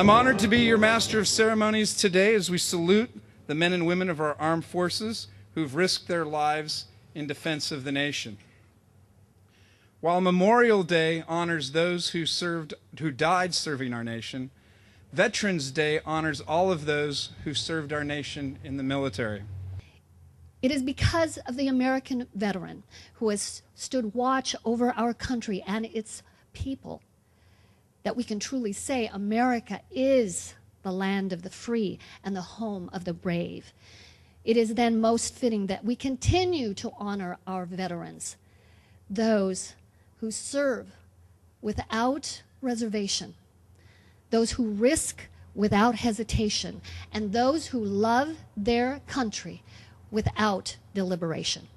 I'm honored to be your master of ceremonies today as we salute the men and women of our armed forces who've risked their lives in defense of the nation. While Memorial Day honors those who died serving our nation, Veterans Day honors all of those who served our nation in the military. It is because of the American veteran who has stood watch over our country and its people that we can truly say America is the land of the free and the home of the brave. It is then most fitting that we continue to honor our veterans, those who serve without reservation, those who risk without hesitation, and those who love their country without deliberation.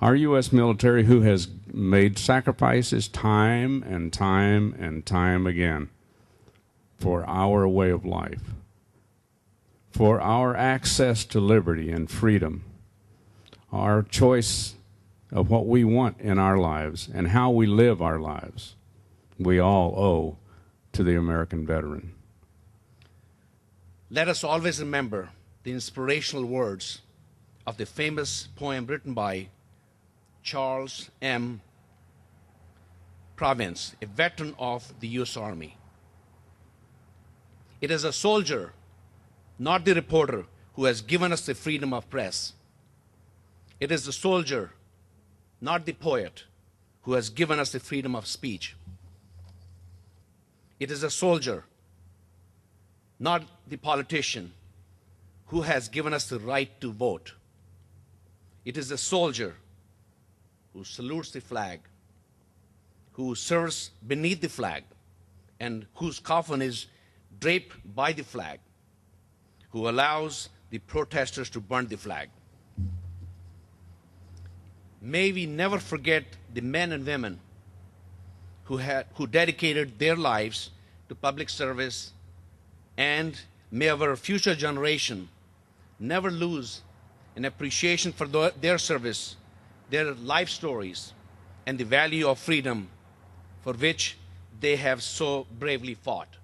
Our U.S. military, who has made sacrifices time and time and time again for our way of life, for our access to liberty and freedom, our choice of what we want in our lives and how we live our lives, we all owe to the American veteran. Let us always remember the inspirational words of the famous poem written by Charles M. Province, a veteran of the U.S. Army. It is a soldier, not the reporter, who has given us the freedom of press. It is the soldier, not the poet, who has given us the freedom of speech. It is a soldier, not the politician, who has given us the right to vote. It is a soldier who salutes the flag, who serves beneath the flag, and whose coffin is draped by the flag, who allows the protesters to burn the flag. May we never forget the men and women who dedicated their lives to public service, and may our future generation never lose an appreciation for their service, their life stories, and the value of freedom for which they have so bravely fought.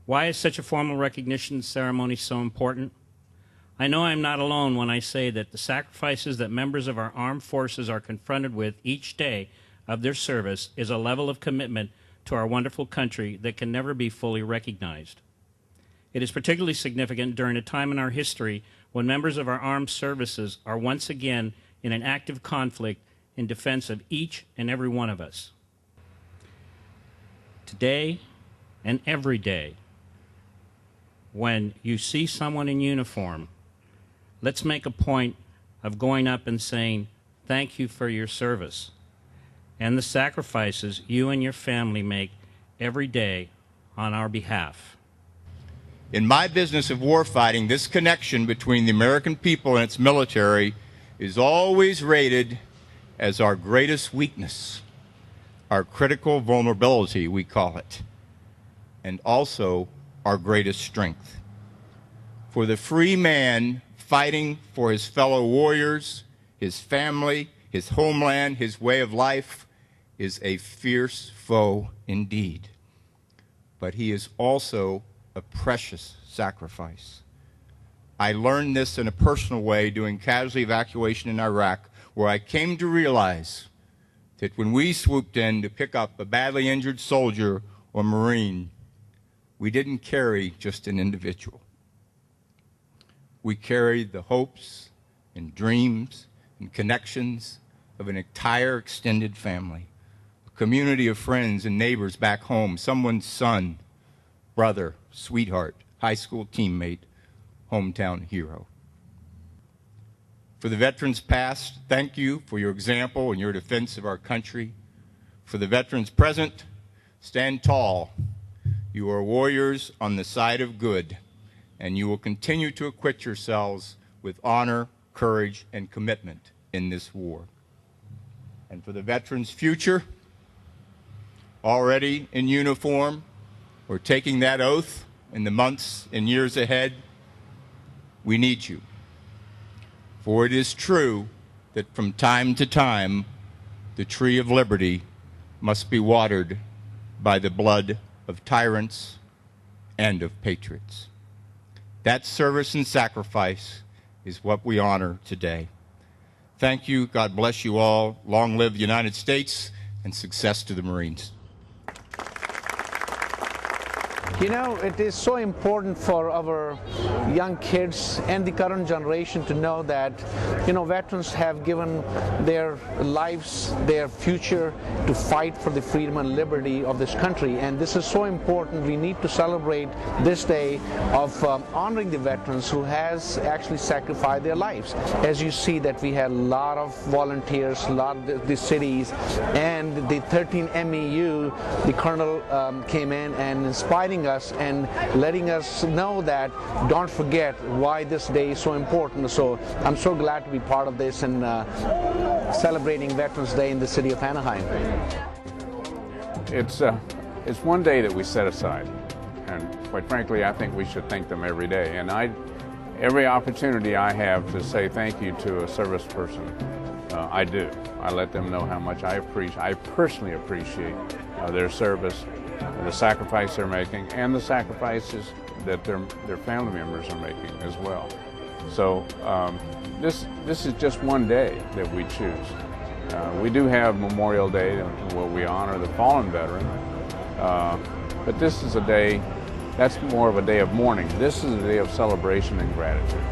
Why is such a formal recognition ceremony so important? I know I'm not alone when I say that the sacrifices that members of our armed forces are confronted with each day of their service is a level of commitment to our wonderful country that can never be fully recognized. It is particularly significant during a time in our history when members of our armed services are once again in an active conflict in defense of each and every one of us. Today and every day, when you see someone in uniform, let's make a point of going up and saying, thank you for your service and the sacrifices you and your family make every day on our behalf. In my business of warfighting, this connection between the American people and its military is always rated as our greatest weakness, our critical vulnerability, we call it, and also our greatest strength. For the free man fighting for his fellow warriors, his family, his homeland, his way of life, is a fierce foe indeed. But he is also a precious sacrifice. I learned this in a personal way doing casualty evacuation in Iraq, where I came to realize that when we swooped in to pick up a badly injured soldier or Marine, we didn't carry just an individual. We carried the hopes and dreams and connections of an entire extended family, a community of friends and neighbors back home, someone's son, brother, sweetheart, high school teammate, hometown hero. For the veterans past, thank you for your example and your defense of our country. For the veterans present, stand tall. You are warriors on the side of good, and you will continue to acquit yourselves with honor, courage, and commitment in this war. And for the veterans' future, already in uniform or taking that oath in the months and years ahead, we need you. For it is true that from time to time, the tree of liberty must be watered by the blood of tyrants and of patriots. That service and sacrifice is what we honor today. Thank you. God bless you all. Long live the United States, and success to the Marines. You know, it is so important for our young kids and the current generation to know that, you know, veterans have given their lives, their future to fight for the freedom and liberty of this country. And this is so important. We need to celebrate this day of honoring the veterans who has actually sacrificed their lives. As you see that we had a lot of volunteers, a lot of the cities, and the 13 MEU, the colonel came in and inspiring us and letting us know that don't forget why this day is so important. So I'm so glad to be part of this and celebrating Veterans Day in the city of Anaheim. It's one day that we set aside, and quite frankly, I think we should thank them every day. And every opportunity I have to say thank you to a service person, I do. I let them know how much I personally appreciate their service, the sacrifice they're making, and the sacrifices that their family members are making as well. So this is just one day that we choose. We do have Memorial Day where we honor the fallen veteran, but this is a day that's more of a day of mourning. This is a day of celebration and gratitude.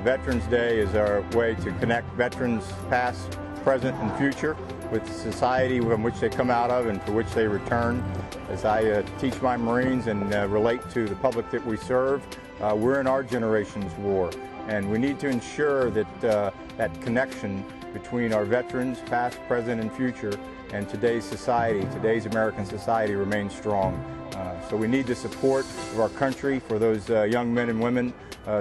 Veterans Day is our way to connect veterans past, present, and future with the society from which they come out of and to which they return. As I teach my Marines and relate to the public that we serve, we're in our generation's war, and we need to ensure that that connection between our veterans, past, present, and future, and today's society, today's American society, remains strong. So we need the support of our country for those young men and women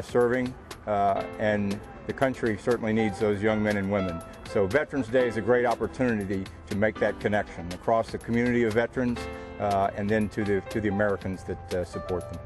serving, and the country certainly needs those young men and women. So Veterans Day is a great opportunity to make that connection across the community of veterans and then to the Americans that support them.